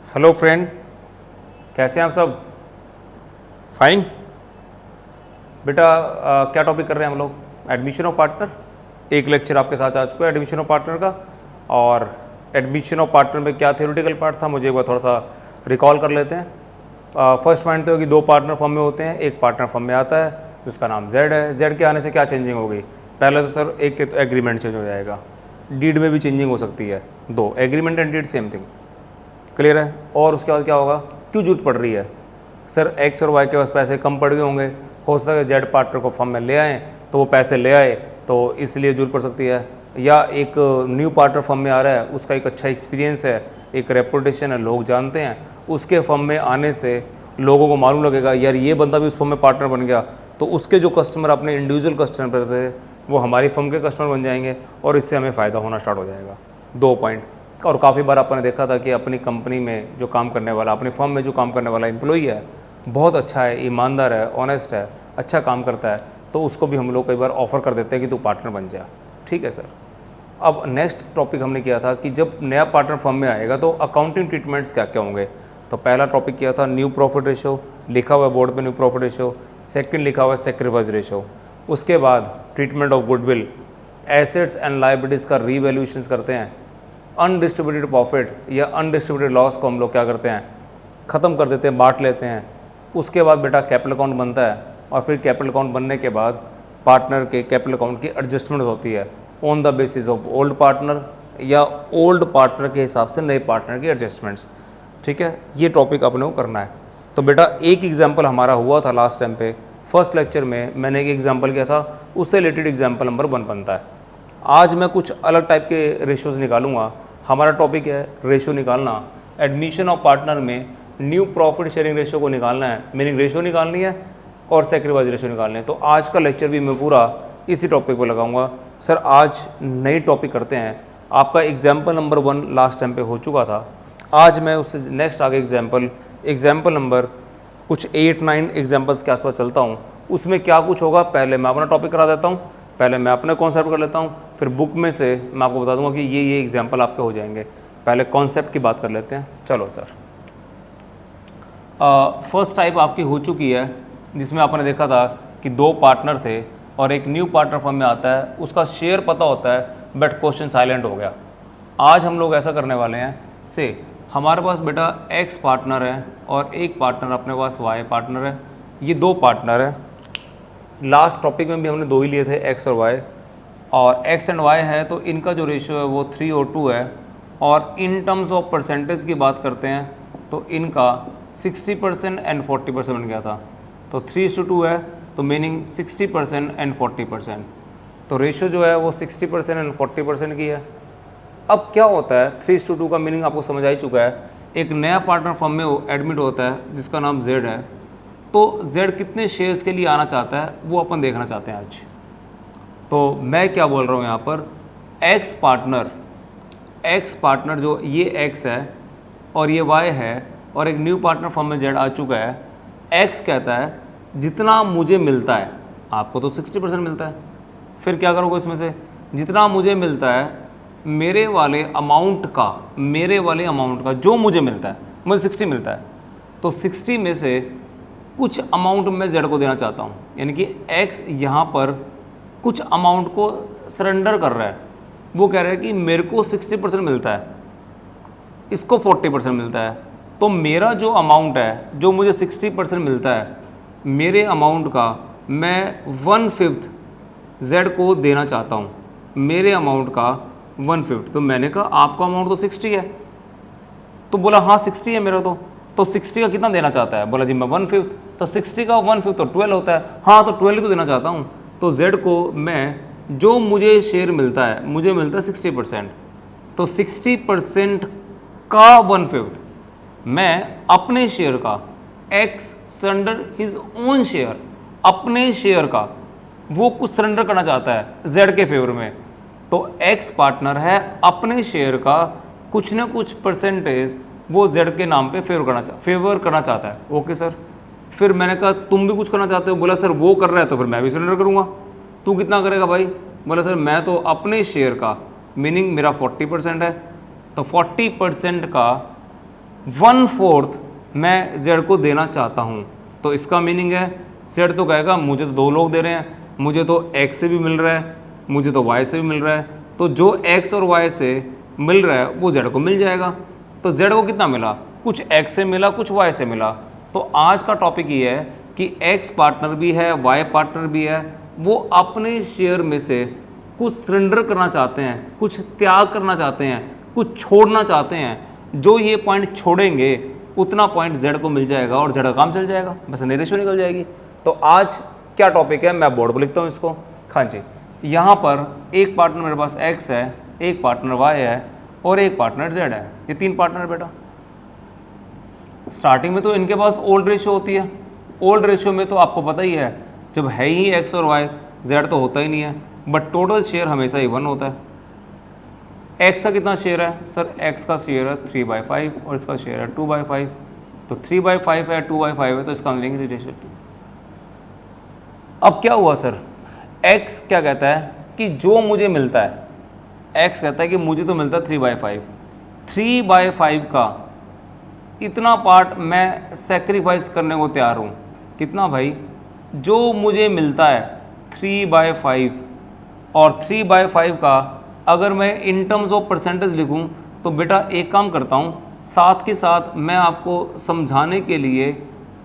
Hello friend, कैसे हैं आप सब? फाइन बेटा। क्या टॉपिक कर रहे हैं हम लोग? Admission of partner. एक लेक्चर आपके साथ आ चुका है एडमिशन ऑफ पार्टनर का। और एडमिशन ऑफ पार्टनर में क्या थ्योरेटिकल पार्ट था, मुझे एक बार थोड़ा सा रिकॉल कर लेते हैं। फर्स्ट पॉइंट तो है कि दो पार्टनर फॉर्म में होते हैं। एक पार्टनर फॉर्म में आता है जिसका नाम जेड है। जेड के आने से क्या चेंजिंग होगी? पहले तो सर एक के तो एग्रीमेंट चेंज हो जाएगा, डीड में भी चेंजिंग हो सकती है। दो agreement and deed same thing, clear है। और उसके बाद क्या होगा? क्यों जरूरत पड़ रही है? सर एक्स और वाई के पास पैसे कम पड़ गए होंगे, हो सकता है जेड पार्टनर को फॉर्म में ले आए तो वो पैसे ले आए, तो इसलिए जरूरत पड़ सकती है। या एक न्यू पार्टनर फॉर्म में आ रहा है, उसका एक अच्छा एक्सपीरियंस है, एक रेपुटेशन है, लोग जानते हैं, उसके फॉर्म में आने से लोगों को मालूम लगेगा यार ये बंदा भी उस फॉर्म में पार्टनर बन गया, तो उसके जो कस्टमर अपने इंडिविजुअल कस्टमर थे वो हमारी फर्म के कस्टमर बन जाएंगे और इससे हमें फ़ायदा होना स्टार्ट हो जाएगा। दो पॉइंट। और काफ़ी बार आपने देखा था कि अपनी कंपनी में जो काम करने वाला, अपनी फर्म में जो काम करने वाला एम्प्लॉई है, बहुत अच्छा है, ईमानदार है, ऑनेस्ट है, अच्छा काम करता है, तो उसको भी हम लोग कई बार ऑफ़र कर देते हैं कि तू पार्टनर बन जा। ठीक है सर। अब नेक्स्ट टॉपिक हमने किया था कि जब नया पार्टनर फर्म में आएगा तो अकाउंटिंग ट्रीटमेंट्स क्या क्या होंगे। तो पहला टॉपिक किया था न्यू प्रॉफिट रेशो, लिखा हुआ है बोर्ड पे न्यू प्रॉफिट रेशो। सेकंड लिखा हुआ है सैक्रिफाइस रेशो। उसके बाद treatment of goodwill, assets and liabilities का रीवैल्यूएशन करते हैं। अनडिस्ट्रीब्यूटेड प्रॉफिट या अनडिस्ट्रीब्यूटेड लॉस को हम लोग क्या करते हैं? ख़त्म कर देते हैं, बांट लेते हैं। उसके बाद बेटा कैपिटल अकाउंट बनता है और फिर कैपिटल अकाउंट बनने के बाद पार्टनर के कैपिटल अकाउंट की एडजस्टमेंट होती है on the basis of old partner या ओल्ड पार्टनर के हिसाब से नए पार्टनर की एडजस्टमेंट्स। ठीक है, ये टॉपिक अपने को करना है। तो बेटा एक एग्जाम्पल हमारा हुआ था लास्ट टाइम पे, फर्स्ट लेक्चर में मैंने एक एग्जाम्पल किया था, उससे रिलेटेड एग्जाम्पल नंबर 1 बनता है। आज मैं कुछ अलग टाइप के रेशोज़ निकालूंगा। हमारा टॉपिक है रेशो निकालना। एडमिशन ऑफ पार्टनर में न्यू प्रॉफिट शेयरिंग रेशो को निकालना है, मीनिंग रेशो निकालनी है और सैक्रिफाइस रेशो निकालनी है। तो आज का लेक्चर भी मैं पूरा इसी टॉपिक पर लगाऊंगा। सर आज नई टॉपिक करते हैं। आपका एग्जाम्पल नंबर 1 लास्ट टाइम पे हो चुका था। आज मैं उससे नेक्स्ट आगे एग्जाम्पल नंबर कुछ 8-9 एग्जाम्पल्स के आसपास चलता हूँ। उसमें क्या कुछ होगा, पहले मैं अपना टॉपिक करा देता हूँ, पहले मैं अपने कॉन्सेप्ट कर लेता हूँ, फिर बुक में से मैं आपको बता दूंगा कि ये एग्जाम्पल आपके हो जाएंगे। पहले कॉन्सेप्ट की बात कर लेते हैं। चलो सर, फर्स्ट टाइप आपकी हो चुकी है जिसमें आपने देखा था कि दो पार्टनर थे और एक न्यू पार्टनर फर्म में आता है, उसका शेयर पता होता है बट क्वेश्चन साइलेंट हो गया। आज हम लोग ऐसा करने वाले हैं से हमारे पास बेटा एक्स पार्टनर है और एक पार्टनर अपने पास वाई पार्टनर है। ये दो पार्टनर है। लास्ट टॉपिक में भी हमने दो ही लिए थे, एक्स और वाई, और एक्स एंड वाई है तो इनका जो रेशियो है वो 3 और 2 है। और इन टर्म्स ऑफ परसेंटेज की बात करते हैं तो इनका 60% एंड 40% बन गया था। तो 3:2 है तो मीनिंग 60% एंड 40%। तो रेशियो जो है वो 60% एंड 40% की है। अब क्या होता है, 3:2 का मीनिंग आपको समझ आ ही चुका है। एक नया पार्टनर फर्म में एडमिट होता है जिसका नाम जेड है, तो जेड कितने शेयर्स के लिए आना चाहता है वो अपन देखना चाहते हैं आज। तो मैं क्या बोल रहा हूँ यहाँ पर, एक्स पार्टनर जो ये एक्स है और ये वाई है और एक न्यू पार्टनर फर्म में जेड आ चुका है। एक्स कहता है जितना मुझे मिलता है, आपको तो 60% मिलता है, फिर क्या करोगे इसमें से जितना मुझे मिलता है मेरे वाले अमाउंट का जो मुझे मिलता है, मुझे 60 मिलता है, तो 60 में से कुछ अमाउंट मैं जेड को देना चाहता हूँ। यानी कि एक्स यहाँ पर कुछ अमाउंट को सरेंडर कर रहा है। वो कह रहा है कि मेरे को 60% मिलता है, इसको 40% मिलता है, तो मेरा जो अमाउंट है, जो मुझे 60% मिलता है, मेरे अमाउंट का मैं 1/5 जेड को देना चाहता हूँ, मेरे अमाउंट का 1/5। तो मैंने कहा आपका अमाउंट तो 60 है, तो बोला हाँ 60 है मेरा तो 60 का कितना देना चाहता है? बोला जी मैं 1/5। तो 60 का 1/5 तो 12 होता है। हाँ तो 12 को देना चाहता हूँ। तो जेड को मैं जो मुझे शेयर मिलता है, मुझे मिलता है 60%, तो 60% का 1/5 मैं अपने शेयर का, x surrender his own share, अपने शेयर का वो कुछ सरेंडर करना चाहता है जेड के फेवर में, तो एक्स पार्टनर है अपने शेयर का कुछ ना कुछ परसेंटेज वो जेड के नाम पे फेवर करना चाहता है। Okay sir. फिर मैंने कहा तुम भी कुछ करना चाहते हो? बोला सर वो कर रहा है तो फिर मैं भी सरेंडर करूँगा। तू कितना करेगा भाई? बोला सर मैं तो अपने शेयर का, मीनिंग मेरा 40% है, तो 40% का 1/4 मैं जेड को देना चाहता हूँ। तो इसका मीनिंग है जेड तो कहेगा मुझे तो 2 लोग दे रहे हैं, मुझे तो एक्स से भी मिल रहा है, मुझे तो वाई से भी मिल रहा है, तो जो एक्स और वाई से मिल रहा है वो जेड को मिल जाएगा। तो जेड को कितना मिला? कुछ एक्स से मिला, कुछ वाई से मिला। तो आज का टॉपिक ये है कि एक्स पार्टनर भी है, वाई पार्टनर भी है, वो अपने शेयर में से कुछ सरेंडर करना चाहते हैं, कुछ त्याग करना चाहते हैं, कुछ छोड़ना चाहते हैं। जो ये पॉइंट छोड़ेंगे उतना पॉइंट जेड को मिल जाएगा और जेड का काम चल जाएगा, बस नई रेशो निकल जाएगी। तो आज क्या टॉपिक है मैं बोर्ड पर लिखता हूँ इसको। हाँ जी, यहाँ पर एक पार्टनर मेरे पास एक्स है, एक पार्टनर वाई है और एक पार्टनर जेड है। ये 3 पार्टनर बेटा। स्टार्टिंग में तो इनके पास ओल्ड रेशियो होती है। ओल्ड रेशियो में तो आपको पता ही है जब है ही एक्स और वाई, जेड तो होता ही नहीं है, बट टोटल शेयर हमेशा इवन होता है। एक्स का कितना शेयर है? सर एक्स का शेयर है 3/5 और इसका शेयर है 2/5। तो 3/5 है, 2/5 है, तो इसका हम लेंगे रेशियो 2। अब क्या हुआ सर? एक्स क्या कहता है कि जो मुझे मिलता है, एक्स कहता है कि मुझे तो मिलता है 3/5, 3/5 का इतना पार्ट मैं सेक्रीफाइस करने को तैयार हूँ। कितना भाई? जो मुझे मिलता है 3/5, और 3/5 का अगर मैं इन टर्म्स ऑफ परसेंटेज लिखूँ तो बेटा एक काम करता हूँ, साथ के साथ मैं आपको समझाने के लिए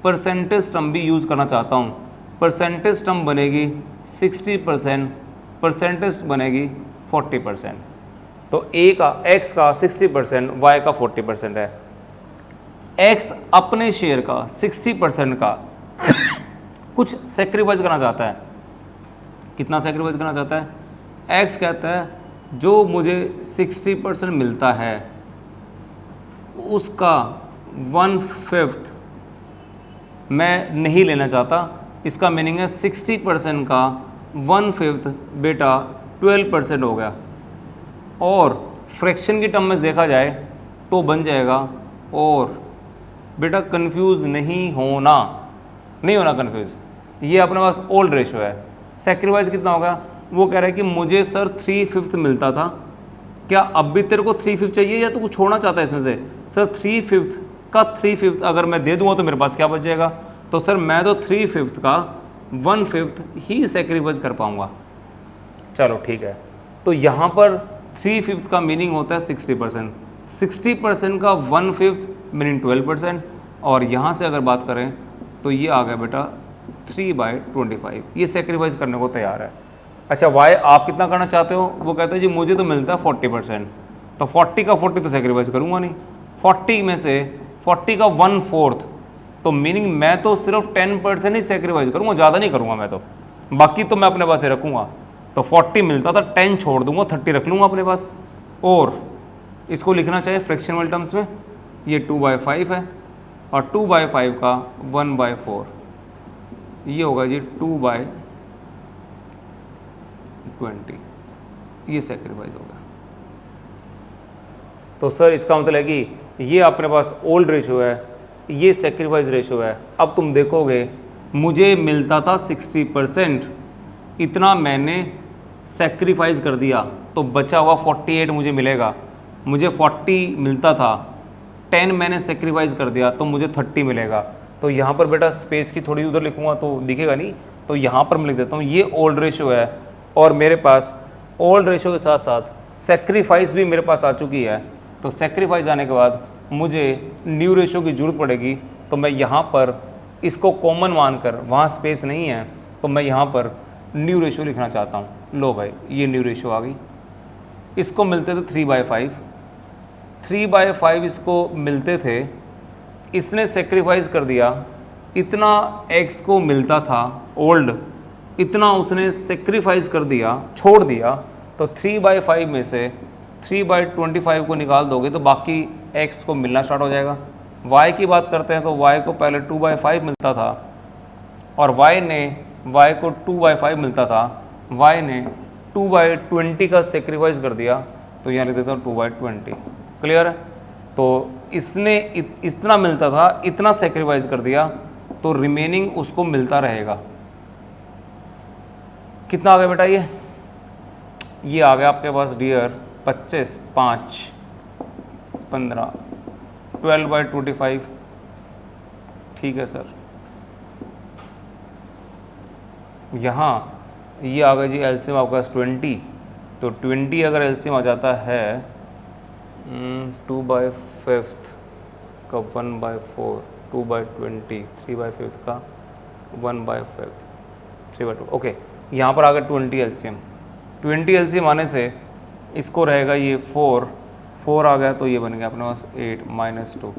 परसेंटेज टर्म भी यूज़ करना चाहता हूँ। परसेंटेज टर्म बनेगी 60%, परसेंटेज बनेगी 40%। तो ए का, एक्स का 60%, वाई का 40% है। एक्स अपने शेयर का 60% का कुछ सेक्रीफाइस करना चाहता है। कितना सेक्रीफाइस करना चाहता है? एक्स कहता है जो मुझे 60% मिलता है उसका 1/5 मैं नहीं लेना चाहता। इसका मीनिंग है 60% का 1/5 बेटा 12% हो गया। और फ्रैक्शन की टर्म में देखा जाए तो बन जाएगा, और बेटा कंफ्यूज नहीं होना कंफ्यूज। ये अपने पास ओल्ड रेशो है। सेक्रीफाइस कितना होगा? वो कह रहा है कि मुझे सर 3/5 मिलता था, क्या अब भी तेरे को 3/5 चाहिए या तू कुछ छोड़ना चाहता है इसमें से? सर 3/5 का 3/5 अगर मैं दे दूंगा तो मेरे पास क्या बच जाएगा? तो सर मैं तो 3/5 का 1/5 ही सेक्रीफाइस कर पाऊंगा। चलो ठीक है। तो यहाँ पर 3/5 का मीनिंग होता है 60%, 60% का 1/5 मीनिंग 12%, और यहाँ से अगर बात करें तो ये आ गया बेटा 3/25। ये सेक्रीफाइस करने को तैयार है। अच्छा वाई आप कितना करना चाहते हो? वो कहते हैं जी मुझे तो मिलता है 40%, तो 40 का 40 तो सेक्रीफाइस करूँगा नहीं। 40 में से 40 का 1/4, तो मीनिंग मैं तो सिर्फ 10% ही सेक्रीफाइस करूँगा, ज़्यादा नहीं करूँगा मैं तो, बाकी तो मैं अपने पास ही रखूँगा। तो 40 मिलता था, 10 छोड़ दूँगा, 30 रख लूँगा अपने पास। और इसको लिखना चाहिए फ्रैक्शनल टर्म्स में, ये 2/5 है और 2/5 का 1/4 ये होगा जी 2/20। ये सेक्रीफाइस होगा। तो सर इसका मतलब है कि ये अपने पास ओल्ड रेशो है, ये सेक्रीफाइस रेशो है। अब तुम देखोगे मुझे मिलता था 60%, इतना मैंने सेक्रीफाइस कर दिया तो बचा हुआ 48 मुझे मिलेगा। मुझे 40 मिलता था, 10 मैंने सेक्रीफाइस कर दिया तो मुझे 30 मिलेगा। तो यहाँ पर बेटा स्पेस की थोड़ी उधर लिखूँगा तो दिखेगा नहीं, तो यहाँ पर मैं लिख देता हूँ ये ओल्ड रेशो है, और मेरे पास ओल्ड रेशो के साथ साथ सेक्रीफाइस भी मेरे पास आ चुकी है। तो सेक्रीफाइस आने के बाद मुझे न्यू रेशो की ज़रूरत पड़ेगी, तो मैं यहाँ पर इसको कॉमन मानकर, वहाँ स्पेस नहीं है तो मैं यहाँ पर न्यू रेशो लिखना चाहता हूँ। लो भाई ये न्यू रेशो आ गई। इसको मिलते थे 3/5, 3/5 इसको मिलते थे, इसने सेक्रीफाइस कर दिया, इतना एक्स को मिलता था ओल्ड, इतना उसने सेक्रीफाइस कर दिया, छोड़ दिया। तो 3/5 में से 3/25 को निकाल दोगे तो बाकी x को मिलना स्टार्ट हो जाएगा। y की बात करते हैं तो y को पहले 2/5 मिलता था और y को 2/5 मिलता था, y ने 2/20 का सेक्रीफाइस कर दिया, तो यहाँ लिख देता हूँ 2/20। क्लियर है? तो इसने इतना मिलता था, इतना सेक्रीफाइस कर दिया, तो रिमेनिंग उसको मिलता रहेगा। कितना आ गया बेटा? ये आ गया आपके पास डियर 25, 5, 15, 12/25। ठीक है सर। यहाँ ये आ गया जी एलसीएम आपके पास 20, तो 20 अगर एलसीएम आ जाता है 2/5 का 1/4, 2/20, 3/5 का 1/5, 3/2। ओके, यहाँ पर आ गया 20 एलसीएम। 20 एलसीएम आने से इसको रहेगा ये 4 आ गया, तो ये बन गया अपने पास 8 - 2,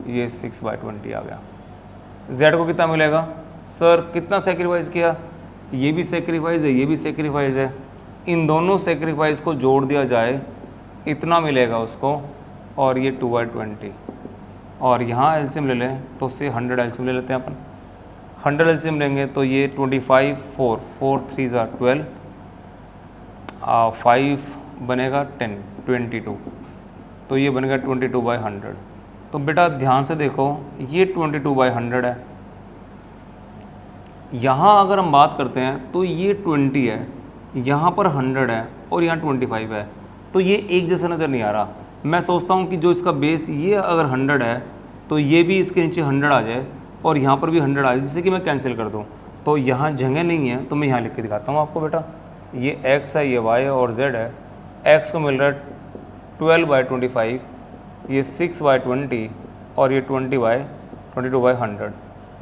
ये 6/20 आ गया। z को कितना मिलेगा? सर कितना सेक्रीफाइस किया? ये भी सेक्रीफाइस है, ये भी सेक्रीफाइस है, इन दोनों सेक्रीफाइस को जोड़ दिया जाए, इतना मिलेगा उसको, और ये 2/20। और यहाँ एलसीएम ले लें तो उससे 100 एलसीएम ले लेते हैं अपन। 100 एलसीएम लेंगे तो ये 25, 4 3 12, 5 बनेगा 10, 22, तो ये बनेगा 22/100। तो बेटा ध्यान से देखो, ये 22/100 है। यहाँ अगर हम बात करते हैं तो ये 20 है, यहाँ पर 100 है और यहाँ 25 है, तो ये एक जैसा नज़र नहीं आ रहा। मैं सोचता हूँ कि जो इसका बेस ये अगर 100 है तो ये भी इसके नीचे 100 आ जाए और यहाँ पर भी 100 आ जाए, जिससे कि मैं कैंसिल कर दूँ। तो यहाँ जगह नहीं है, तो मैं यहाँ लिख के दिखाता हूँ आपको बेटा। ये x है, ये y है और z है। x को मिल रहा है 12/25, ये 6/20 और ये 22/100।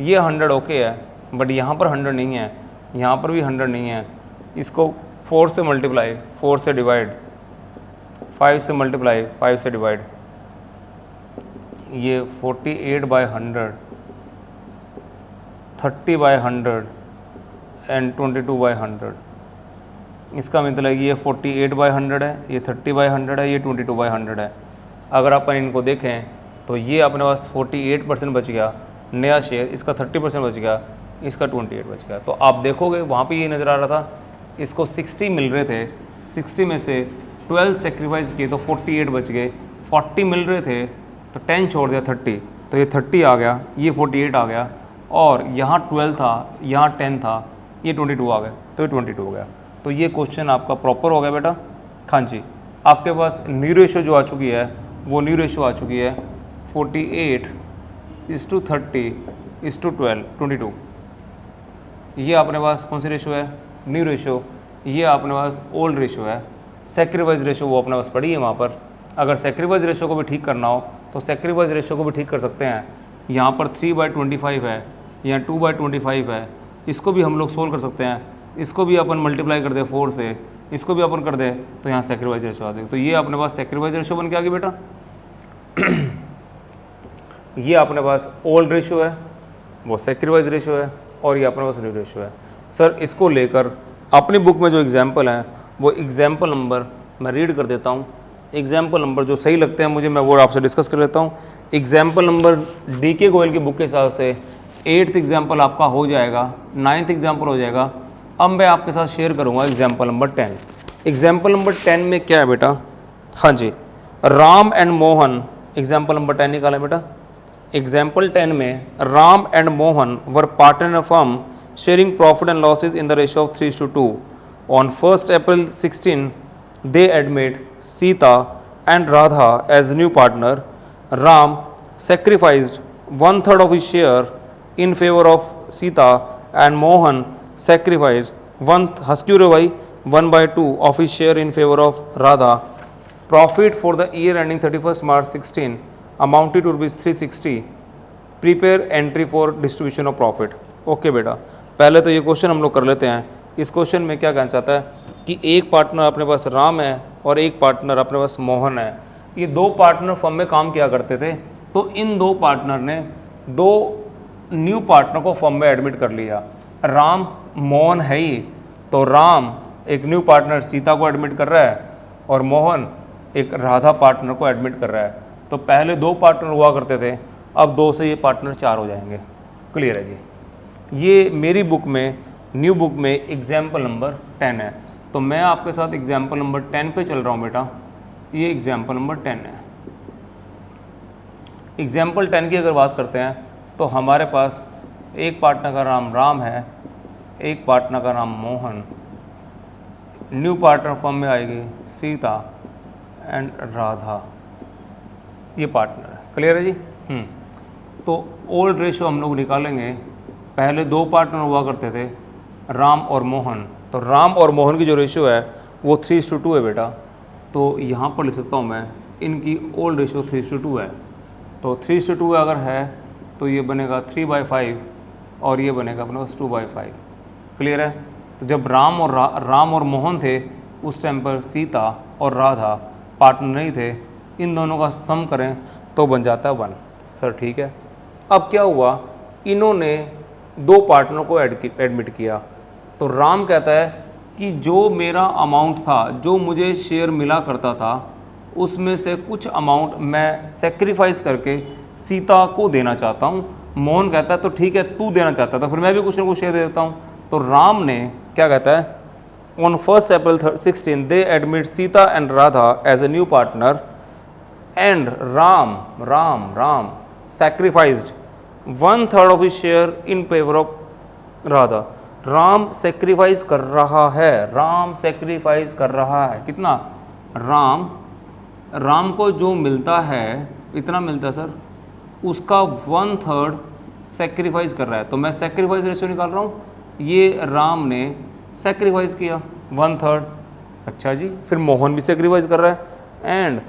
ये 100 ओके है, बट यहाँ पर 100 नहीं है, यहाँ पर भी 100 नहीं है। इसको 4 से मल्टीप्लाई, 4 से डिवाइड, 5 से मल्टीप्लाई, 5 से डिवाइड, ये 48/100, 30/100 एंड 22/100। इसका मतलब ये 48/100 है, ये 30/100 है, ये 22/100 है। अगर अपन इनको देखें तो ये अपने पास 48% बच गया नया शेयर, इसका 30% बच गया, इसका 28 बच गया। तो आप देखोगे वहाँ पे ये नज़र आ रहा था, इसको 60 मिल रहे थे, 60 में से 12 सेक्रीफाइस किए तो 48 बच गए, 40 मिल रहे थे तो 10 छोड़ दिया 30, तो ये 30 आ गया, ये 48 आ गया, और यहाँ 12 था, यहाँ 10 था, ये 22 आ गया, तो ये 22 हो गया। तो ये क्वेश्चन आपका प्रॉपर हो गया बेटा। हाँ जी, आपके पास न्यू रेशो जो आ चुकी है वो न्यू रेशो आ चुकी है 48:30:12, 22। ये अपने पास कौन सी रेशो है? New ratio. ये अपने पास ओल्ड रेशो है। सेक्रीफाइस रेशो वो अपने पास पड़ी है वहाँ पर। अगर सेक्रीफाइस रेशो को भी ठीक करना हो तो सेक्रीफाइस रेशो को भी ठीक कर सकते हैं। यहाँ पर 3/25 है, यहाँ 2/25 है, इसको भी हम लोग सोल्व कर सकते हैं। इसको भी अपन मल्टीप्लाई कर दें 4 से, इसको भी अपन कर दें तो यहाँ सेक्रीफाइस रेशो आ जाएगी। तो ये अपने पास सेक्रीफाइस रेशो बन के आ गई बेटा। ये अपने पास ओल्ड रेशो है, वो सेक्रीफाइस रेशो है, और ये अपने पास न्यू रेशो है। सर इसको लेकर अपनी बुक में जो एग्जाम्पल हैं वो एग्जाम्पल नंबर मैं रीड कर देता हूँ। एग्जाम्पल नंबर जो सही लगते हैं मुझे, मैं वो आपसे डिस्कस कर लेता हूँ। एग्जाम्पल नंबर DK गोयल की बुक के हिसाब से 8th एग्जाम्पल आपका हो जाएगा, 9th एग्जाम्पल हो जाएगा। अब मैं आपके साथ शेयर करूँगा एग्जाम्पल नंबर 10। एग्जाम्पल नंबर 10 में क्या है बेटा? हाँ जी, Ram and Mohan. Example number 10 निकाला बेटा। एग्जाम्पल 10 में Ram and Mohan were partner in a firm sharing profit and losses in the ratio of 3:2. On 1st April 16, they admit Sita and Radha as new partner. Ram sacrificed 1/3 of his share in favor of Sita, and Mohan sacrificed 1/2 of his share in favor of Radha. Profit for the year ending 31st March 16 amounted to ₹360. Prepare entry for distribution of profit. Okay बेटा, पहले तो ये question हम लोग कर लेते हैं। इस क्वेश्चन में क्या कहना चाहता है कि एक पार्टनर अपने पास राम है और एक पार्टनर अपने पास मोहन है। ये दो पार्टनर फर्म में काम किया करते थे, तो इन दो पार्टनर ने दो न्यू पार्टनर को फर्म में एडमिट कर लिया। राम मोहन है ही, तो राम एक न्यू पार्टनर सीता को एडमिट कर रहा है और मोहन एक राधा पार्टनर को एडमिट कर रहा है, तो पहले 2 पार्टनर हुआ करते थे, अब 2 से ये पार्टनर 4 हो जाएंगे। क्लियर है जी। ये मेरी बुक में, न्यू बुक में एग्जाम्पल नंबर 10 है। तो मैं आपके साथ एग्जाम्पल नंबर 10 पे चल रहा हूँ बेटा। ये एग्जाम्पल नंबर 10 है। एग्जाम्पल 10 की अगर बात करते हैं तो हमारे पास एक पार्टनर का नाम राम है, एक पार्टनर का नाम मोहन, न्यू पार्टनर फॉर्म में आएगी सीता एंड राधा, ये पार्टनर है। क्लियर है जी। तो ओल्ड रेशो हम लोग निकालेंगे। पहले 2 पार्टनर हुआ करते थे, राम और मोहन। तो राम और मोहन की जो रेशो है वो 3:2 है बेटा। तो यहाँ पर लिख सकता हूँ मैं, इनकी ओल्ड रेशो 3:2 है। तो 3:2 अगर है तो ये बनेगा 3/5 और ये बनेगा अपने पास 2/5। क्लियर है। तो जब राम और मोहन थे उस टाइम पर सीता और राधा पार्टनर नहीं थे, इन दोनों का सम करें तो बन जाता है 1। सर ठीक है। अब क्या हुआ, इन्होंने 2 पार्टनर को एडमिट किया। तो राम कहता है कि जो मेरा अमाउंट था, जो मुझे शेयर मिला करता था, उसमें से कुछ अमाउंट मैं सेक्रीफाइस करके सीता को देना चाहता हूँ। मोहन कहता है तो ठीक है, तू देना चाहता था, फिर मैं भी कुछ ना कुछ शेयर दे देता हूँ। तो राम ने क्या कहता है, on 1 April 16 they admit Sita and Radha as a new partner and Ram sacrificed 1/3 of his share in favour of Radha. Ram sacrifice कर रहा है, कितना? राम को जो मिलता है, इतना मिलता है सर, उसका 1/3 सेक्रीफाइस कर रहा है। तो मैं सेक्रीफाइस रेशियो निकाल रहा हूँ। ये राम ने सेक्रीफाइस किया 1/3। अच्छा जी। फिर मोहन भी सेक्रीफाइस कर रहा है and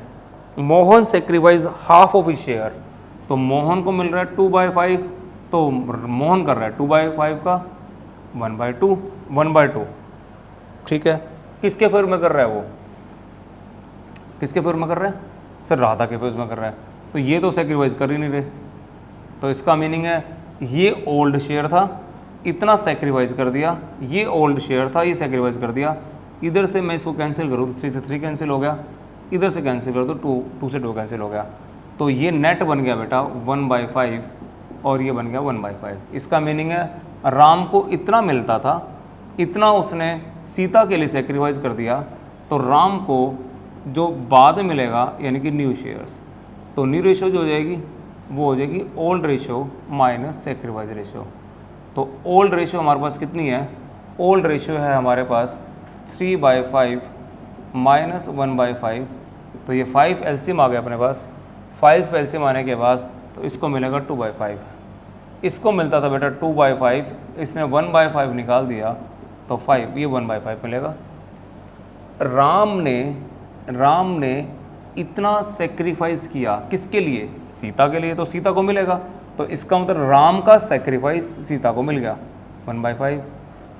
Mohan sacrifice half of his share. तो मोहन को मिल रहा है 2/5, तो मोहन कर रहा है 2/5 का 1/2। ठीक है। किसके फेवर में कर रहा है वो? किसके फेवर में कर रहा है सर? राधा के फेवर में कर रहा है। तो ये तो सेक्रीफाइस कर ही नहीं रहे। तो इसका मीनिंग है ये ओल्ड शेयर था, इतना सेक्रीफाइस कर दिया, ये ओल्ड शेयर था, ये सेक्रीफाइस कर दिया। इधर से मैं इसको कैंसिल करूँ तो 3 से 3 कैंसिल हो गया, इधर से कैंसिल करो तो 2 से 2 कैंसिल हो गया। तो ये नेट बन गया बेटा 1/5 और ये बन गया 1/5। इसका मीनिंग है राम को इतना मिलता था, इतना उसने सीता के लिए सेक्रीफाइस कर दिया। तो राम को जो बाद में मिलेगा यानी कि न्यू शेयर्स, तो न्यू रेशो जो हो जाएगी वो हो जाएगी old ratio minus sacrifice ratio. तो ओल्ड रेशो हमारे पास कितनी है? ओल्ड रेशो है हमारे पास 3/5 माइनस 1/5। तो ये 5 एलसीएम आ गया अपने पास। 5 एलसीएम आने के बाद तो इसको मिलेगा 2/5। इसको मिलता था बेटा 2/5, इसने 1/5 निकाल दिया तो 5, ये 1/5 मिलेगा। राम ने इतना सेक्रीफाइस किया किसके लिए? सीता के लिए। तो सीता को मिलेगा, तो इसका मतलब राम का सेक्रीफाइस सीता को मिल गया 1/5।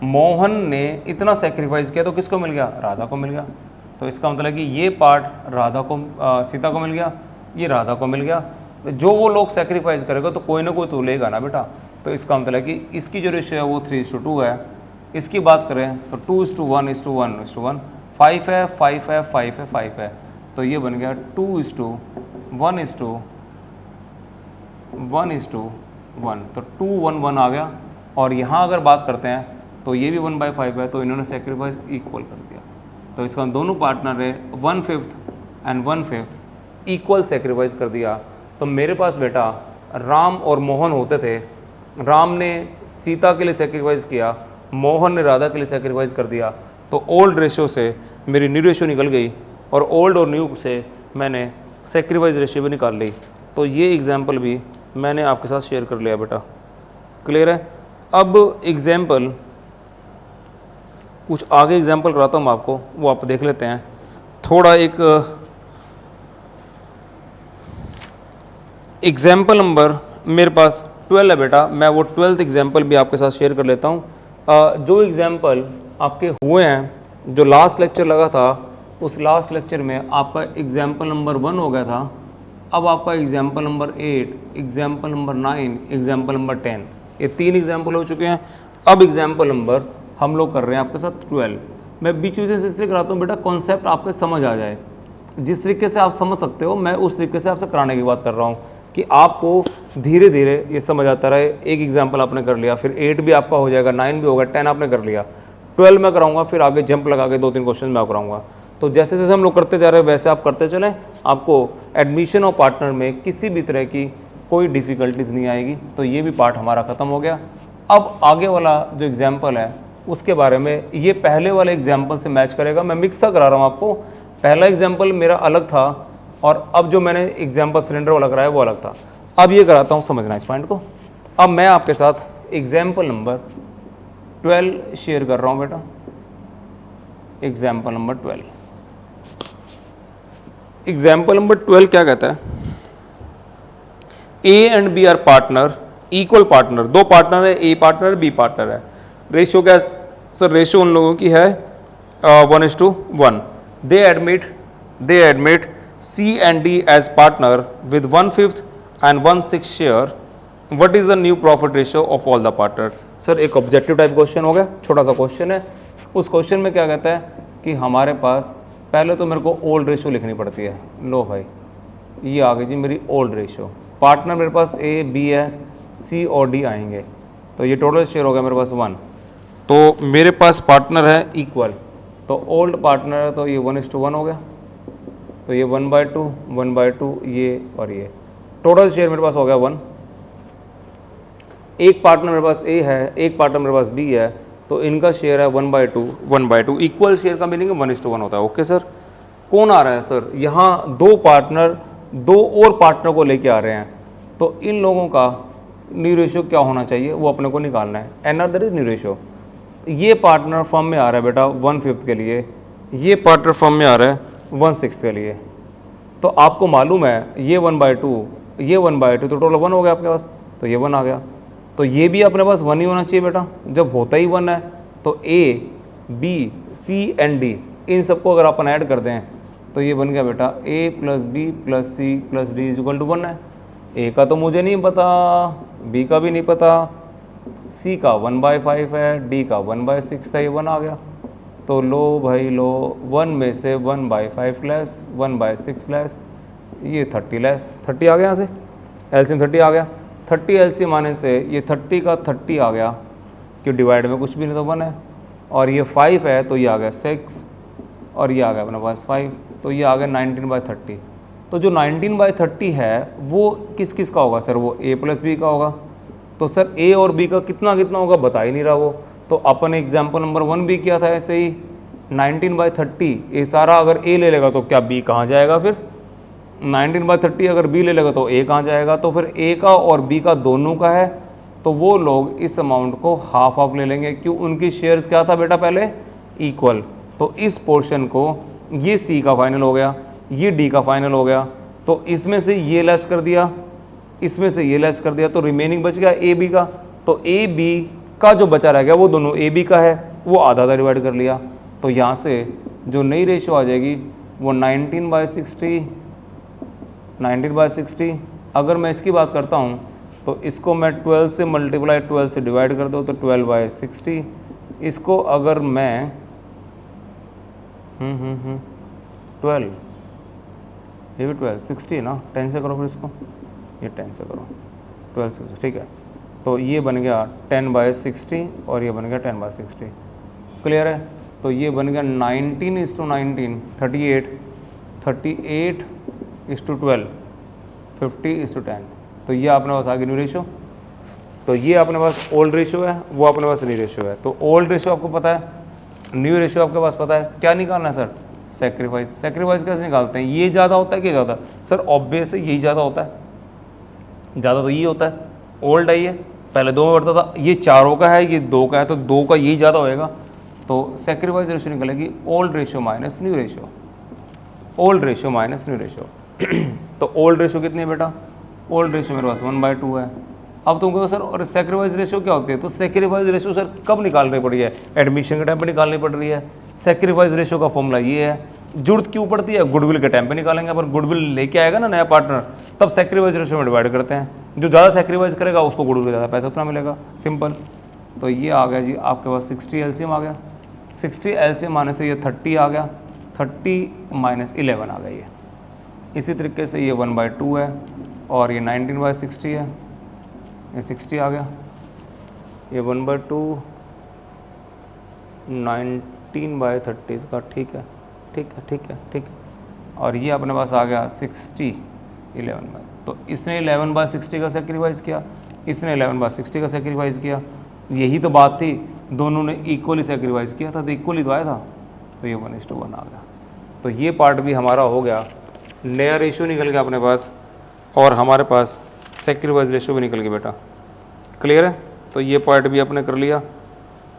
मोहन ने इतना सेक्रीफाइस किया तो किसको मिल गया? राधा को मिल गया। तो इसका मतलब कि ये पार्ट सीता को मिल गया, ये राधा को मिल गया। जो वो लोग सेक्रीफाइस करेगा तो कोई ना कोई तो लेगा ना बेटा। तो इसका मतलब कि इसकी जो रेशियो है वो 3:2 है। इसकी बात करें तो 2:1:1:1, 5 है 5 है 5 है 5 है। तो ये बन गया 2:1:1:1। तो 2:1:1 आ गया। और यहाँ अगर बात करते हैं तो ये भी 1/5 है, तो इन्होंने सेक्रीफाइस इक्वल कर दिया। तो इसका दोनों पार्टनर है 1/5 एंड 1/5 इक्वल सेक्रीफाइस कर दिया। तो मेरे पास बेटा राम और मोहन होते थे। राम ने सीता के लिए सेक्रीफाइस किया, मोहन ने राधा के लिए सेक्रीफाइस कर दिया। तो ओल्ड रेशो से मेरी न्यू रेशो निकल गई और ओल्ड और न्यू से मैंने सेक्रीफाइस रेशियो भी निकाल ली। तो ये एग्जाम्पल भी मैंने आपके साथ शेयर कर लिया बेटा। क्लियर है। अब एग्जाम्पल कुछ आगे एग्जाम्पल कराता हूँ आपको, वो आप देख लेते हैं। थोड़ा एक एग्जाम्पल नंबर मेरे पास 12 है बेटा, मैं वो 12th एग्जाम्पल भी आपके साथ शेयर कर लेता हूँ। जो एग्जाम्पल आपके हुए हैं, जो लास्ट लेक्चर लगा था, उस लास्ट लेक्चर में आपका एग्जाम्पल नंबर 1 हो गया था। अब आपका example number 8, example number 9, example number 10, ये 3 एग्जाम्पल हो चुके हैं। अब एग्जाम्पल नंबर हम लोग कर रहे हैं आपके साथ 12। मैं बीच बीच से इसलिए कराता हूँ बेटा, कॉन्सेप्ट आपके समझ आ जाए। जिस तरीके से आप समझ सकते हो, मैं उस तरीके से आपसे कराने की बात कर रहा हूँ कि आपको धीरे धीरे ये समझ आता रहे। एक एग्जाम्पल आपने कर लिया, फिर 8 भी आपका हो जाएगा, 9 भी होगा, 10 आपने कर लिया, 12 में कराऊंगा, फिर आगे जंप लगा के 2-3 क्वेश्चन मैं कराऊंगा। तो जैसे जैसे हम लोग करते जा रहे हैं वैसे आप करते चलें, आपको एडमिशन ऑफ पार्टनर में किसी भी तरह की कोई डिफ़िकल्टीज नहीं आएगी। तो ये भी पार्ट हमारा ख़त्म हो गया। अब आगे वाला जो एग्जाम्पल है उसके बारे में, ये पहले वाले एग्जाम्पल से मैच करेगा। मैं मिक्स सा करा रहा हूँ आपको, पहला एग्जाम्पल मेरा अलग था और अब जो मैंने एग्जाम्पल सिलेंडर वाला कराया वो अलग था। अब ये कराता हूँ, समझना इस पॉइंट को। अब मैं आपके साथ एग्जाम्पल नंबर 12 शेयर कर रहा हूँ बेटा। एग्जाम्पल नंबर 12, एग्जाम्पल नंबर 12 क्या कहता है? A and B are partner, equal partner, दो पार्टनर है, ए पार्टनर है, बी पार्टनर है। रेशियो क्या सर? रेशियो उन लोगों की है 1:1। They admit C and D as partner with 1/5 and 1/6 share. What is the new profit ratio of all the partner? Sir एक ऑब्जेक्टिव टाइप क्वेश्चन हो गया, छोटा सा क्वेश्चन है। उस क्वेश्चन में क्या कहता है कि हमारे पास पहले तो मेरे को ओल्ड रेशियो लिखनी पड़ती है। लो भाई, ये आ गई जी मेरी ओल्ड रेशियो। पार्टनर मेरे पास ए बी है, सी और डी आएंगे, तो ये टोटल शेयर हो गया मेरे पास 1। तो मेरे पास पार्टनर है इक्वल, तो ओल्ड पार्टनर है तो ये 1:1 हो गया, तो ये 1/2 ये और ये, टोटल शेयर मेरे पास हो गया 1। एक पार्टनर मेरे पास ए है, एक पार्टनर मेरे पास बी है, तो इनका शेयर है 1/2। इक्वल शेयर का मीनिंग 1:1 होता है। ओके सर, कौन आ रहा है सर? यहाँ दो पार्टनर दो और पार्टनर को लेके आ रहे हैं, तो इन लोगों का न्यू रेशियो क्या होना चाहिए वो अपने को निकालना है। Another is new ratio. ये पार्टनर फॉर्म में आ रहा है बेटा 1/5 के लिए, ये पार्टनर फॉर्म में आ रहा है 1/6 के लिए। तो आपको मालूम है ये 1/2 ये 1/2, तो टोटल 1 हो गया आपके पास, तो ये 1 आ गया। तो ये भी अपने पास 1 ही होना चाहिए बेटा। जब होता ही 1 है तो A B C and D इन सबको अगर अपन ऐड कर दें तो ये बन गया बेटा a + b + c + d = 1 है। ए का तो मुझे नहीं पता, बी का भी नहीं पता, सी का 1/5 है, डी का 1/6 था, ये 1 आ गया। तो लो भाई लो, 1 में से 1/5 लेस 1/6 लेस, ये 30 लेस 30 आ गया। यहाँ से एलसीएम 30 आ गया। 30 एलसीएम आने से ये 30 का 30 आ गया, कि डिवाइड में कुछ भी नहीं तो 1 है, और ये 5 है तो ये आ गया 6, और ये आ गया अपने पास 5, तो ये आ गया 19/30। तो जो 19/30 है वो किस किस का होगा सर? वो a + b का होगा। तो सर a और b का कितना कितना होगा बता ही नहीं रहा वो। तो अपन एग्जाम्पल नंबर 1 भी किया था ऐसे ही, 19/30 ये सारा अगर a ले लेगा तो क्या b कहाँ जाएगा? फिर 19/30 अगर b ले लेगा तो a कहाँ जाएगा? तो फिर a का और b का दोनों का है, तो वो लोग इस अमाउंट को हाफ हाफ ले लेंगे। क्यों? उनकी शेयर्स क्या था बेटा पहले? इक्वल। तो इस पोर्शन को ये C का फाइनल हो गया, ये D का फाइनल हो गया, तो इसमें से ये लेस कर दिया, इसमें से ये लेस कर दिया, तो रिमेनिंग बच गया A B का। तो A B का जो बचा रह गया वो दोनों A B का है, वो आधा आधा डिवाइड कर लिया। तो यहाँ से जो नई रेशियो आ जाएगी वो 19/60। अगर मैं इसकी बात करता हूँ तो इसको मैं 12 से मल्टीप्लाई 12 से डिवाइड कर दूँ तो 12/60। इसको अगर मैं 12, ये भी 12 60 ना, 10 से करो फिर इसको, ये 10 से करो, 12 60 ठीक है। तो ये बन गया 10/60 और ये बन गया 10/60। क्लियर है? तो ये बन गया 19:19 38:12 50:10। तो ये अपने पास आ गई न्यू रेशियो। तो ये अपने पास ओल्ड रेशियो है, वो अपने पास न्यू रेशियो है। तो ओल्ड रेशियो आपको पता है, न्यू रेशियो आपके पास पता है। क्या निकालना है सर? सेक्रीफाइस। सेक्रीफाइस कैसे निकालते हैं? ये ज़्यादा होता है कि ज़्यादा? सर ऑब्वियस है यही ज़्यादा होता है, ज़्यादा तो ये होता है। ओल्ड है ये, पहले 2 में बढ़ता था, ये 4 का है, ये 2 का है, तो 2 का यही ज़्यादा होएगा। तो सेक्रीफाइस रेशियो निकलेगी old ratio minus new ratio, old ratio minus new ratio. तो ओल्ड रेशियो कितनी है बेटा? ओल्ड रेशियो मेरे पास 1/2 है। अब तुम कहो सर और सेक्रीफाइस रेशियो क्या होती है? तो सेक्रीफाइस रेशियो सर कब निकालनी पड़ी है? एडमिशन के टाइम पे निकालनी पड़ रही है। सेक्रीफाइस रेशियो का फॉर्मूला ये है। जरूरत क्यों पड़ती है? गुडविल के टाइम पे निकालेंगे, पर गुडविल लेके आएगा ना नया पार्टनर, तब सेक्रीफाइस रेशियो में डिवाइड करते हैं। जो ज़्यादा सेक्रीफाइस करेगा उसको गुडविल ज़्यादा पैसा उतना मिलेगा, सिंपल। तो ये आ गया जी आपके पास 60 एलसीएम आ गया। 60 एलसीएम आने से ये 30 आ गया, 30 माइनस 11 आ गई है। इसी तरीके से ये 1/2 है और ये 19/60 है, ये 60 आ गया। ये 1/2 19/30 इसका, ठीक है ठीक है ठीक है ठीक है। और ये अपने पास आ गया 60 11 में। तो इसने 11/60 का सेक्रीफाइस किया, इसने 11/60 का सेक्रीफाइस किया। यही तो बात थी, दोनों ने इक्वली सेक्रीफाइस किया था, तो इक्वली तो आया था, तो ये 1:1 आ गया। तो ये पार्ट भी हमारा हो गया, नया रेशियो निकल गया अपने पास और हमारे पास सेक्रीफाइस रेशियो भी निकल गया बेटा। क्लियर है? तो ये पार्ट भी आपने कर लिया।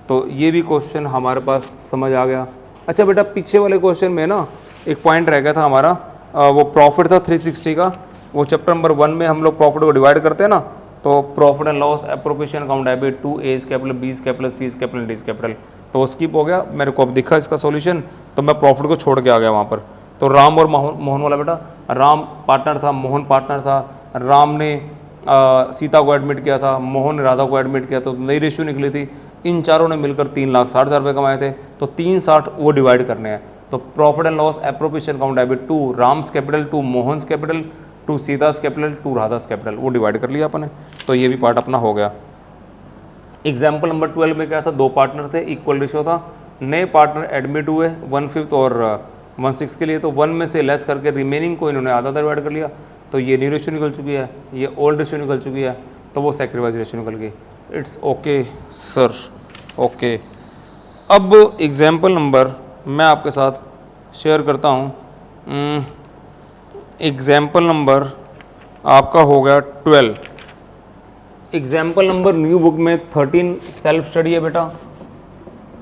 तो ये भी क्वेश्चन हमारे पास समझ आ गया। अच्छा बेटा, पीछे वाले क्वेश्चन में ना एक पॉइंट रह गया था हमारा, वो प्रॉफिट था 360 का। वो चैप्टर नंबर 1 में हम लोग प्रॉफिट को डिवाइड करते हैं ना, तो profit and loss, appropriation, account debit, 2 A's capital, B's capital, C's capital, D's capital, तो स्किप हो गया। मेरे को अब दिखा इसका सॉल्यूशन, तो मैं प्रॉफिट को छोड़ के आ गया वहाँ पर। तो राम और मोहन वाला बेटा, राम पार्टनर था, मोहन पार्टनर था। राम ने सीता को एडमिट किया था, मोहन ने राधा को एडमिट किया, तो नई रेशियो निकली थी। इन चारों ने मिलकर 3,60,000 रुपये कमाए थे, तो 360 वो डिवाइड करने हैं। तो profit and loss, appropriation, account debit, 2 Ram's capital, 2 Mohan's capital, 2 Sita's capital, 2 Radha's capital, वो डिवाइड कर लिया अपने। तो ये भी पार्ट अपना हो गया। एग्जाम्पल नंबर 12 में क्या था, 2 पार्टनर थे, इक्वल रेशियो था। नए पार्टनर एडमिट हुए 1/5 और 1/6 के लिए, तो 1 में से लेस करके रिमेनिंग को इन्होंने आधा डिवाइड कर लिया। तो ये न्यू रेशियो निकल चुकी है, ये ओल्ड रेशियो निकल चुकी है, तो वो सेक्रीफाइस रेशियो निकल गई। It's okay sir, okay. अब एग्जाम्पल नंबर मैं आपके साथ शेयर करता हूँ। एग्जाम्पल नंबर आपका हो गया 12। एग्जाम्पल नंबर न्यू बुक में 13 सेल्फ स्टडी है बेटा,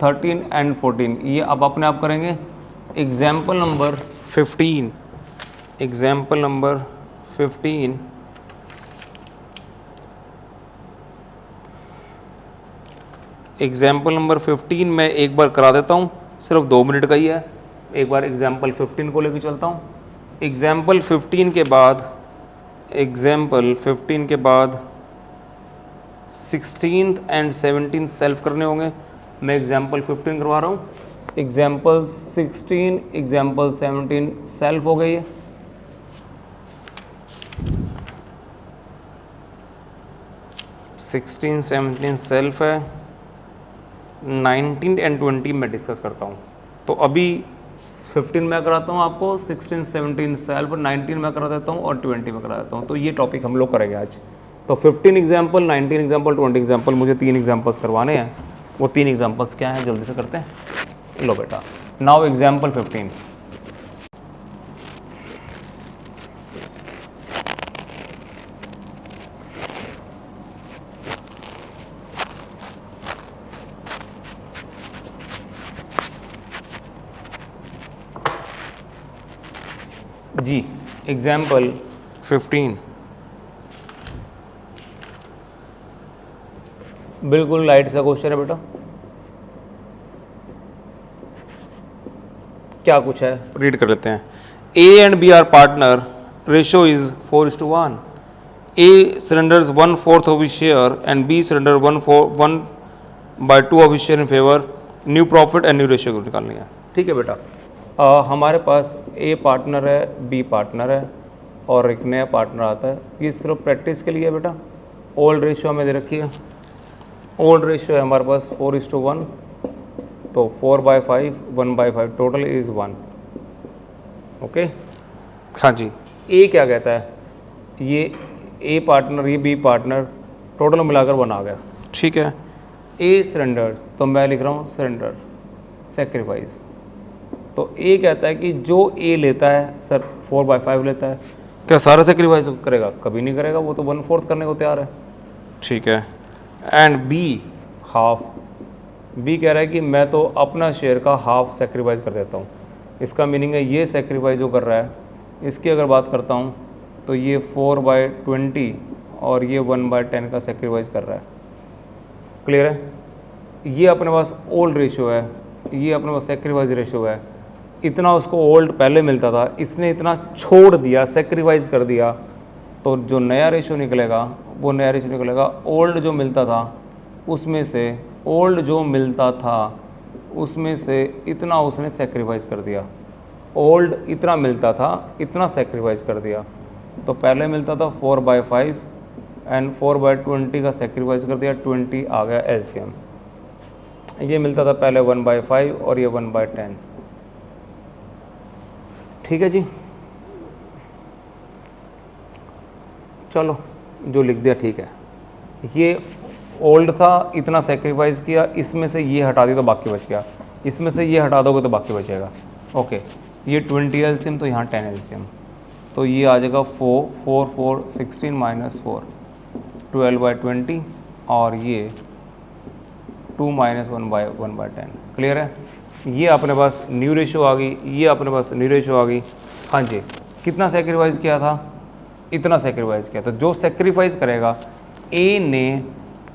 13 एंड 14 ये अब अपने आप करेंगे। Example number 15, example number 15 example number 15 मैं एक बार करा देता हूँ, सिर्फ 2 मिनट का ही है। एक बार एग्जाम्पल 15 को लेकर चलता हूँ। एग्जाम्पल 15 के बाद, एग्जाम्पल 15 के बाद 16th एंड 17th सेल्फ करने होंगे। मैं एग्जाम्पल 15 करवा रहा हूँ, एग्जाम्पल 16, एग्जाम्पल 17 सेल्फ हो गई है। सिक्सटीन 17 सेल्फ है, 19 एंड 20 में डिस्कस करता हूँ। तो अभी 15 में कराता हूँ आपको, 16 17 सेल्फ, 19 में करा देता हूँ और 20 में करा देता हूँ। तो ये टॉपिक हम लोग करेंगे आज। तो 15 एग्जाम्पल, 19 एग्जाम्पल, 20 एग्जाम्पल, मुझे 3 एग्जाम्पल्स करवाने हैं। वो 3 एग्जाम्पल्स क्या हैं जल्दी से करते हैं। लो बेटा, नाउ एग्जाम्पल 15। जी, एग्जाम्पल 15 बिल्कुल लाइट सा क्वेश्चन है बेटा। क्या कुछ है रीड कर लेते हैं। A and B are partner, ratio is 4:1। A surrenders 1/4 of his share and B surrender 1/2 of his share in favour. New profit and new ratio निकालनी है। ठीक है बेटा, हमारे पास ए पार्टनर है, बी पार्टनर है और एक नया पार्टनर आता है। ये सिर्फ प्रैक्टिस के लिए है बेटा। ओल्ड रेशियो हमें दे रखी है, ओल्ड रेशियो है हमारे पास 4:1, तो 4/5, 1/5, टोटल इज़ 1। ओके, हाँ जी। ए क्या कहता है, ये ए पार्टनर, ये बी पार्टनर, टोटल मिलाकर 1 आ गया। ठीक है। ए सरेंडर्स, तो मैं लिख रहा हूँ सरेंडर, सेक्रीफाइस। तो ए कहता है कि जो ए लेता है सर 4/5 लेता है, क्या सारा सेक्रीफाइस करेगा? कभी नहीं करेगा, वो तो 1/4 करने को तैयार है। ठीक है। एंड बी हाफ, बी कह रहा है कि मैं तो अपना शेयर का हाफ सेक्रीफाइस कर देता हूँ। इसका मीनिंग है ये सेक्रीफाइस जो कर रहा है, इसकी अगर बात करता हूँ तो ये 4/20 और ये 1/10 का सेक्रीफाइस कर रहा है। क्लियर है? ये अपने पास ओल्ड रेशियो है, ये अपने पास सेक्रीफाइस रेशियो है। इतना उसको ओल्ड पहले मिलता था, इसने इतना छोड़ दिया, सेक्रीफाइस कर दिया, तो जो नया रेशियो निकलेगा वो नया रेशियो निकलेगा। ओल्ड जो मिलता था उसमें से, ओल्ड जो मिलता था उसमें से इतना उसने सेक्रीफाइस कर दिया। ओल्ड इतना मिलता था, इतना सेक्रीफाइस कर दिया। तो पहले मिलता था 4/5 एंड 4/20 का सेक्रीफाइस कर दिया, 20 आ गया एलसीएम। ये मिलता था पहले 1/5 और ये 1/10। ठीक है जी, चलो जो लिख दिया ठीक है। ये ओल्ड था, इतना सेक्रीफाइस किया, इसमें से ये हटा दिया तो बाकी बच गया, इसमें से ये हटा दोगे तो बाकी बचेगा। ओके, ये 20 एलसीएम तो यहाँ 10 एलसीएम, तो ये आ जाएगा 4 4 4 16 - 4 12/20 और ये 2 - 1/10। क्लियर है? ये अपने पास न्यू रेशो आ गई, ये अपने पास न्यू रेशो आ गई। हाँ जी, कितना सेक्रीफाइस किया था? इतना सेक्रीफाइस किया। तो जो सेक्रीफाइस करेगा, ए ने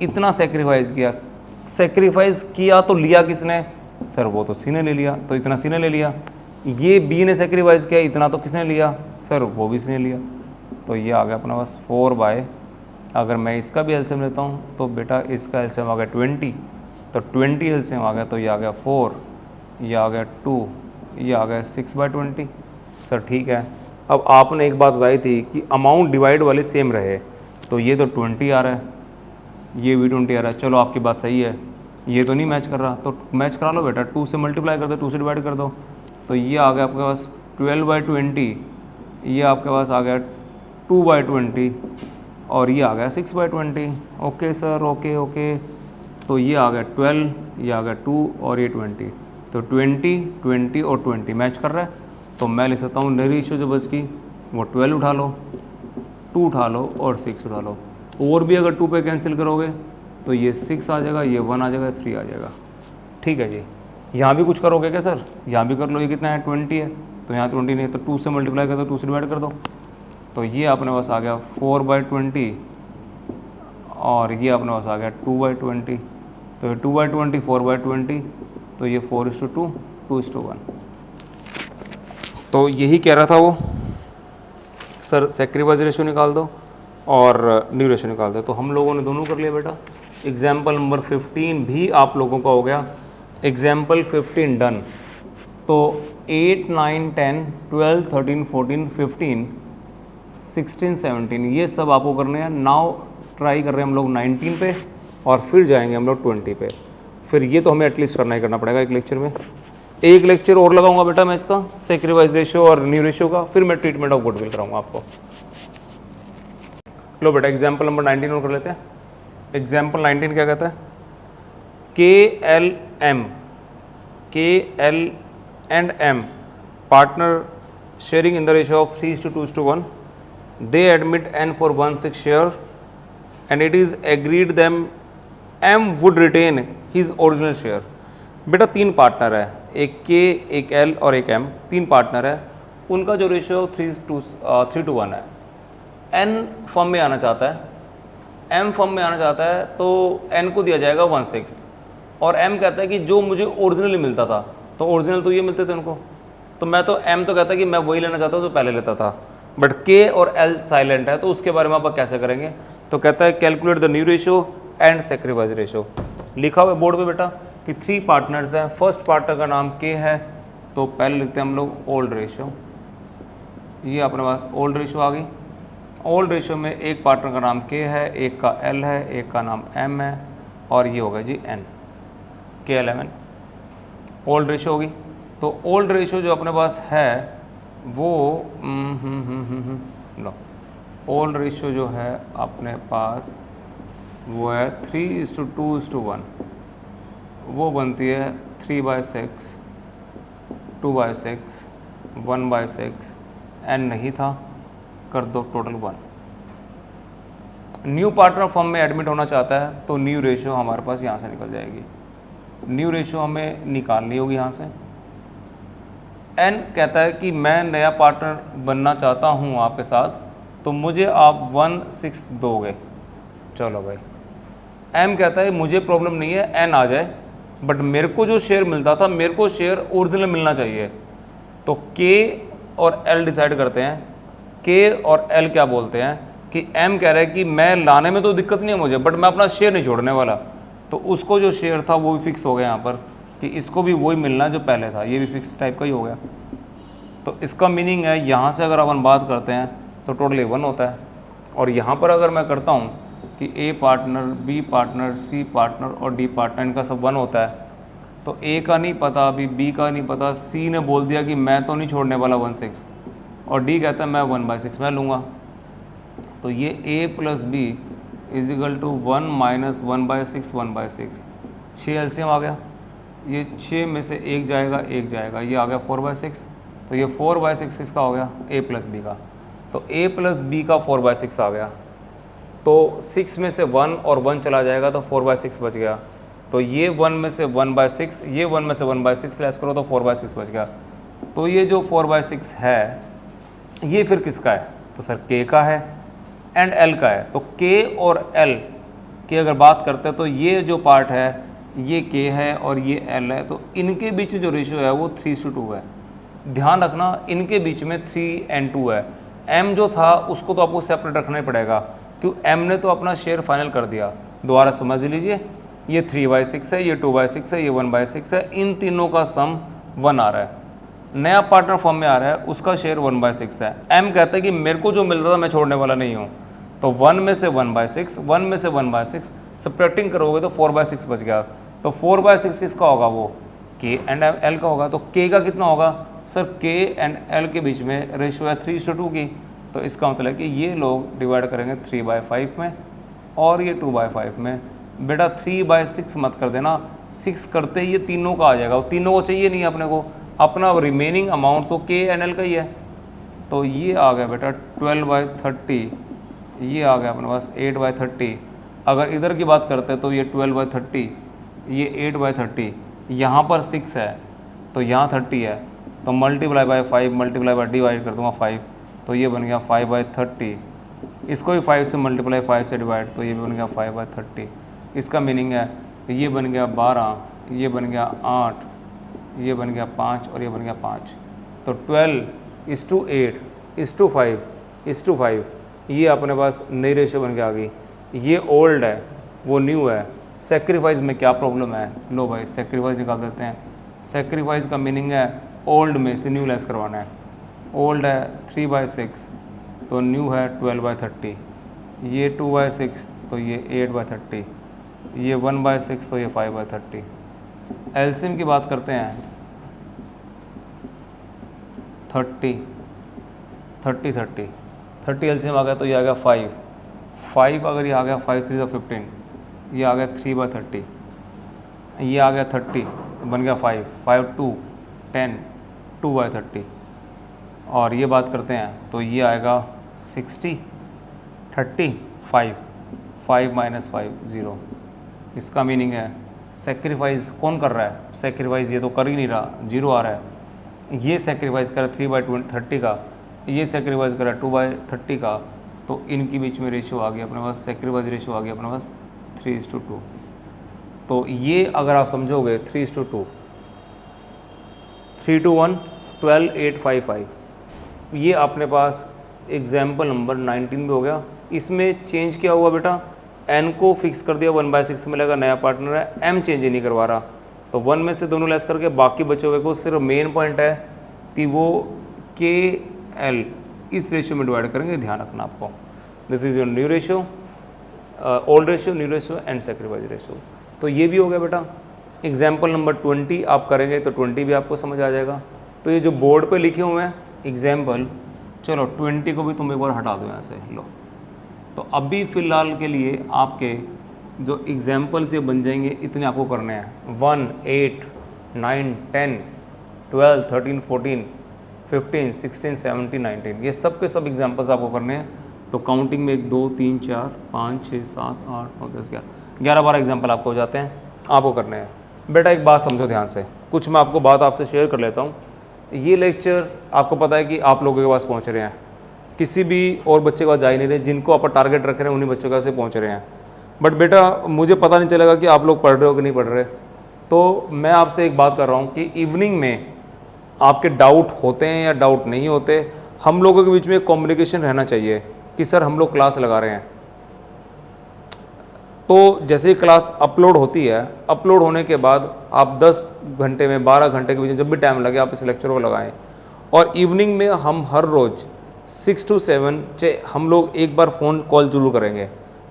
इतना सेक्रीफाइस किया, सेक्रीफाइस किया तो लिया किसने? सर वो तो सी ने ले लिया, तो इतना सी ने ले लिया। ये बी ने सेक्रीफाइस किया, इतना तो किसने लिया? सर वो भी सी ने लिया। तो ये आ गया अपने पास 4/, अगर मैं इसका भी एलसीएम लेता हूँ तो बेटा इसका एलसीएम आ गया 20, तो 20 एलसीएम आ गया, तो ये आ गया 4, ये आ गया 2, ये आ गया 6/20। सर ठीक है। अब आपने एक बात बताई थी कि अमाउंट डिवाइड वाले सेम रहे, तो ये तो 20 आ रहा है, ये भी 20 आ रहा है। चलो आपकी बात सही है, ये तो नहीं मैच कर रहा, तो मैच करा लो बेटा, 2 से मल्टीप्लाई कर दो, 2 से डिवाइड कर दो। तो ये आ गया आपके पास 12/20, ये आपके पास आ गया 2/20 और ये आ गया 6/20। Okay sir, okay okay. तो ये आ गया 12, ये आ गया 2 और ये 20, तो 20 20 और 20 मैच कर रहा है। तो मैं लिख सकता हूँ नई रेशियो जो बच गई वो 12 उठा लो, 2 उठा लो और 6 उठा लो। और भी अगर 2 पे कैंसिल करोगे तो ये 6 आ जाएगा, ये 1 आ जाएगा, 3 आ जाएगा। ठीक है जी। यहाँ भी कुछ करोगे क्या सर? यहाँ भी कर लो। ये कितना है? 20 है, तो यहाँ 20 नहीं है, तो 2 से मल्टीप्लाई कर दो, 2 से डिवाइड कर दो। तो ये अपने पास आ गया 4/20 और ये अपने पास आ गया 2/20। तो ये 2/20 4/20, तो ये 4:2 2:1। तो यही कह रहा था वो, सर सेक्रीफाइस रेशियो निकाल दो और न्यू रेशियो निकाल दो। तो हम लोगों ने दोनों कर लिया बेटा। एग्जाम्पल नंबर 15 भी आप लोगों का हो गया। Example 15 done. तो 8 9 10 12 13 14 15 16 17 ये सब आपको करने हैं। नाउ ट्राई कर रहे हैं हम लोग 19 पे और फिर जाएंगे हम लोग 20 पे। फिर ये तो हमें एटलीस्ट करना ही करना पड़ेगा एक लेक्चर में। एक लेक्चर और लगाऊंगा बेटा मैं इसका, सेक्रीफाइस रेशियो और न्यू रेशियो का, फिर मैं ट्रीटमेंट ऑफ गुडविल कराऊंगा आपको। लो बेटा एग्जाम्पल नंबर 19 और कर लेते हैं। एग्जाम्पल 19 क्या कहता है? KL and M partner sharing in the ratio of 3:2:1. They admit N for 1/6 share and it is agreed them M would retain his original share. बेटा 3 पार्टनर है, एक K, एक L और एक M, 3 पार्टनर है। उनका जो रेशियो 3:1 है। N फॉर्म में आना चाहता है, M फॉर्म में आना चाहता है, तो N को दिया जाएगा 1/6 और M कहता है कि जो मुझे ओरिजिनली मिलता था, तो ओरिजिनल तो ये मिलते थे उनको, तो मैं तो M तो कहता है कि मैं वही लेना चाहता हूँ जो पहले लेता था। बट K और L साइलेंट है, तो उसके बारे में आप कैसे करेंगे? तो कहता है calculate the new ratio and sacrifice ratio. लिखा हुआ है बोर्ड पे बेटा कि 3 पार्टनर्स हैं। फर्स्ट पार्टनर का नाम K है, तो पहले लिखते हैं हम लोग ओल्ड रेशियो। ये अपने पास ओल्ड रेशियो आ गई। ओल्ड रेशियो में एक पार्टनर का नाम K है, एक का L है, एक का नाम M है और ये होगा जी N, K11 ओल्ड रेशियो होगी। तो ओल्ड रेशियो जो अपने पास है वो लो, ओल्ड रेशियो जो है अपने पास वो है 3:2:1। वो बनती है 3/6, 2/6, 1/6। N नहीं था, कर दो टोटल 1। न्यू पार्टनर फॉर्म में एडमिट होना चाहता है, तो न्यू रेशियो हमारे पास यहाँ से निकल जाएगी। न्यू रेशियो हमें निकालनी होगी यहाँ से। N कहता है कि मैं नया पार्टनर बनना चाहता हूँ आपके साथ, तो मुझे आप 1/6 दोगे। चलो भाई। M कहता है मुझे प्रॉब्लम नहीं है, N आ जाए, बट मेरे को जो शेयर मिलता था, मेरे को शेयर ओरिजिनल मिलना चाहिए। तो K और L डिसाइड करते हैं। K और L क्या बोलते हैं कि M कह रहा है कि मैं लाने में तो दिक्कत नहीं है मुझे, बट मैं अपना शेयर नहीं छोड़ने वाला। तो उसको जो शेयर था वो भी फिक्स हो गया यहाँ पर कि इसको भी वही मिलना जो पहले था। ये भी फिक्स टाइप का ही हो गया। तो इसका मीनिंग है यहाँ से अगर अपन बात करते हैं तो टोटल 1 होता है, और यहाँ पर अगर मैं करता हूँ कि A partner, B partner, C partner और डी पार्टनर, इनका सब 1 होता है, तो ए का नहीं पता, अभी बी का नहीं पता, सी ने बोल दिया कि मैं तो नहीं छोड़ने वाला 1/6, और डी कहता है मैं 1/6 मैं लूँगा। तो ये a plus B is equal to 1 minus 1/6 1/6, 6 LCM आ गया, ये 6 में से एक जाएगा, ये आ गया 4/6, तो ये 4/6 किसका हो गया, a प्लस बी का। तो a प्लस बी का 4/6 आ गया, तो 6 में से 1 और 1 चला जाएगा तो 4/6 बच गया। तो ये 1 में से 1/6, ये 1 में से 1/6 लेस करो तो 4/6 बच गया। तो ये जो 4/6 है ये फिर किसका है, तो सर k का है एंड l का है। तो k और l की अगर बात करते हैं तो ये जो पार्ट है ये k है और ये l है, तो इनके बीच जो रेशियो है वो 3:2 है। ध्यान रखना इनके बीच में 3 and 2 है। m जो था उसको तो आपको सेपरेट रखना ही पड़ेगा, क्यों m ने तो अपना शेयर फाइनल कर दिया। दोबारा समझ लीजिए, ये 3/6 है, ये 2/6 है, ये 1/6 है, इन तीनों का सम 1 आ रहा है। नया पार्टनर फॉर्म में आ रहा है, उसका शेयर 1/6 है। m कहता है कि मेरे को जो मिल रहा था मैं छोड़ने वाला नहीं हूँ, तो 1 में से 1/6, 1 में से 1/6 सब्ट्रैक्टिंग करोगे तो 4/6 बच गया। तो 4/6 किसका होगा, वो k एंड l का होगा। तो k का कितना होगा, सर k एंड l के बीच में रेशियो है 3:2 की, तो इसका मतलब कि ये लोग डिवाइड करेंगे 3/5 में और ये 2/5 में। बेटा 3/6 मत कर देना, 6 करते ही ये तीनों का आ जाएगा, वो तीनों को चाहिए नहीं अपने को, अपना रिमेनिंग अमाउंट तो k एंड l का ही है। तो ये आ गया बेटा 12/30, ये आ गया अपने पास 8/30। अगर इधर की बात करते हैं तो ये 12/30, ये 8/30, यहाँ पर 6 है तो यहाँ 30 है, तो multiply by 5 multiply by divide कर दूँगा 5, तो ये बन गया 5/30। इसको भी 5 से मल्टीप्लाई 5 से डिवाइड, तो ये भी बन गया 5/30। इसका मीनिंग है ये बन गया 12, ये बन गया 8, ये बन गया 5 और ये बन गया 5। तो 12:8:5:5, ये अपने पास नई रेशियो बन के आ गई। ये ओल्ड है, वो न्यू है। सेक्रीफाइस में क्या प्रॉब्लम है, लो भाई सेक्रीफाइस निकाल देते हैं। सेक्रीफाइस का मीनिंग है ओल्ड में से न्यू लेस करवाना है। ओल्ड है 3/6, तो न्यू है 12/30, ये 2/6 तो ये 8/30, ये 1/6 तो ये 5/30। एलसीएम की बात करते हैं 30 एलसीएम आ गया तो ये आ गया 5 अगर ये आ गया 5 3 15, ये आ गया 3/30, ये आ गया 30 तो बन गया 5 2 10 2/30। और ये बात करते हैं तो ये आएगा 60 30 5 माइनस 5 0। इसका मीनिंग है सेक्रीफाइस कौन कर रहा है, सेक्रीफाइस ये तो कर ही नहीं रहा, 0 आ रहा है। ये सेक्रीफाइस कर 3/30 का, ये सेक्रीफाइस कर 2/30 का, तो इनके बीच में रेशियो आ गया अपने पास, सेक्रीफाइस रेशियो आ गया अपने पास 3:2। तो ये अगर आप समझोगे 3:2, 3:1 12 8 5 5, ये अपने पास एग्जाम्पल नंबर 19 भी हो गया। इसमें चेंज क्या हुआ बेटा, n को फिक्स कर दिया 1/6 मिलेगा, नया पार्टनर है, m चेंज ही नहीं करवा रहा, तो 1 में से दोनों लेस करके बाकी बचे हुए को सिर्फ मेन पॉइंट है कि वो k l इस रेशियो में डिवाइड करेंगे। ध्यान रखना आपको, this is your new ratio, old ratio, new ratio and sacrifice ratio. तो ये भी हो गया बेटा। एग्जाम्पल नंबर 20 आप करेंगे तो 20 भी आपको समझ आ जाएगा। तो ये जो बोर्ड पे लिखे हुए हैं एग्जाम्पल, चलो 20 को भी तुम एक बार हटा दो यहाँ से, लो। तो अभी फ़िलहाल के लिए आपके जो एग्जाम्पल्स ये बन जाएंगे इतने आपको करने हैं, 1 8 9 10 12 13 14 15 16 17 19, ये सब के सब एग्जाम्पल्स आपको करने हैं। तो काउंटिंग में 1 2 3 4 5 6 7 8 9 10 11 12 एग्जाम्पल आपको हो जाते हैं, आपको करने हैं। बेटा एक बात समझो ध्यान से, कुछ मैं आपको बात आपसे शेयर कर लेता हूँ। ये लेक्चर आपको पता है कि आप लोगों के पास पहुँच रहे हैं, किसी भी और बच्चे के पास जा ही नहीं रहे, जिनको आप टारगेट रख रहे हैं उन्हीं बच्चों के पास पहुँच रहे हैं। बट बेटा मुझे पता नहीं चलेगा कि आप लोग पढ़ रहे हो कि नहीं पढ़ रहे। तो मैं आपसे एक बात कर रहा हूँ कि इवनिंग में आपके डाउट होते हैं या डाउट नहीं होते, हम लोगों के बीच में कम्युनिकेशन रहना चाहिए कि सर हम लोग क्लास लगा रहे हैं। तो जैसे ही क्लास अपलोड होती है, अपलोड होने के बाद आप 10 घंटे में 12 घंटे के बीच जब भी टाइम लगे आप इस लेक्चर को लगाएं। और इवनिंग में हम हर रोज़ 6 to 7 हम लोग एक बार फ़ोन कॉल जरूर करेंगे।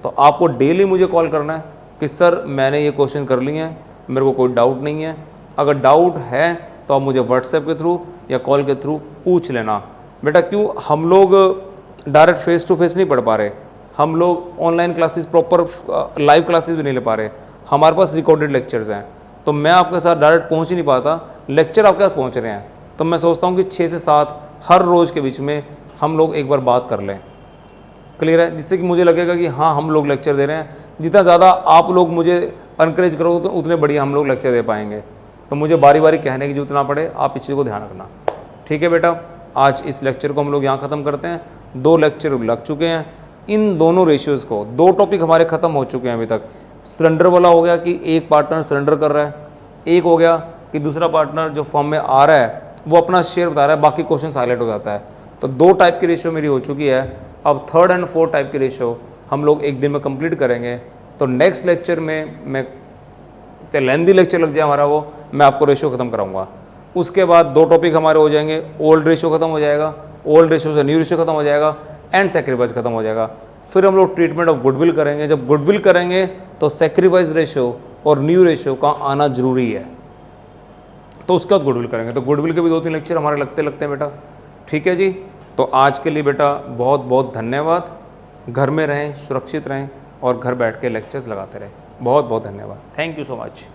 तो आपको डेली मुझे कॉल करना है कि सर मैंने ये क्वेश्चन कर लिए हैं, मेरे को कोई डाउट नहीं है। अगर डाउट है तो आप मुझे व्हाट्सएप के थ्रू या कॉल के थ्रू पूछ लेना। बेटा क्यों हम लोग डायरेक्ट फेस टू फेस नहीं पढ़ पा रहे, हम लोग online classes proper live classes भी नहीं ले पा रहे, हमारे पास रिकॉर्डेड लेक्चर्स हैं, तो मैं आपके साथ डायरेक्ट पहुंच ही नहीं पाता, लेक्चर आपके पास पहुंच रहे हैं। तो मैं सोचता हूं कि 6 से 7 हर रोज़ के बीच में हम लोग एक बार बात कर लें। क्लियर है? जिससे कि मुझे लगेगा कि हाँ हम लोग लेक्चर दे रहे हैं। जितना ज़्यादा आप लोग मुझे इनकरेज करोगे तो उतने बढ़िया हम लोग लेक्चर दे पाएंगे। तो मुझे बारी बारी कहने की जरूरत ना पड़े, आप इस चीज़ को ध्यान रखना। ठीक है बेटा, आज इस लेक्चर को हम लोग यहाँ ख़त्म करते हैं। 2 लेक्चर लग चुके हैं। इन दोनों रेशियोज़ को 2 टॉपिक हमारे ख़त्म हो चुके हैं अभी तक। सरेंडर वाला हो गया कि एक पार्टनर सरेंडर कर रहा है, एक हो गया कि दूसरा पार्टनर जो फॉर्म में आ रहा है वो अपना शेयर बता रहा है, बाकी क्वेश्चन हाईलाइट हो जाता है। तो 2 टाइप की रेशियो मेरी हो चुकी है। अब 3rd and 4th टाइप की रेशियो हम लोग एक दिन में कंप्लीट करेंगे। तो नेक्स्ट लेक्चर में मैं, चाहे लेंदी लेक्चर लग जाए हमारा, वो मैं आपको रेशियो ख़त्म कराऊंगा। उसके बाद 2 टॉपिक हमारे हो जाएंगे, ओल्ड रेशियो ख़त्म हो जाएगा, ओल्ड रेशियो से न्यू रेशियो ख़त्म हो जाएगा, एंड सेक्रीफाइस ख़त्म हो जाएगा। फिर हम लोग ट्रीटमेंट ऑफ गुडविल करेंगे। जब गुडविल करेंगे तो सेक्रीफाइस रेशियो और न्यू रेशियो का आना जरूरी है, तो उसके बाद गुडविल करेंगे। तो गुडविल के भी 2-3 लेक्चर हमारे लगते हैं बेटा। ठीक है जी, तो आज के लिए बेटा बहुत बहुत धन्यवाद। घर में रहें, सुरक्षित रहें और घर बैठ के लेक्चर्स लगाते रहें। बहुत बहुत धन्यवाद। Thank you so much.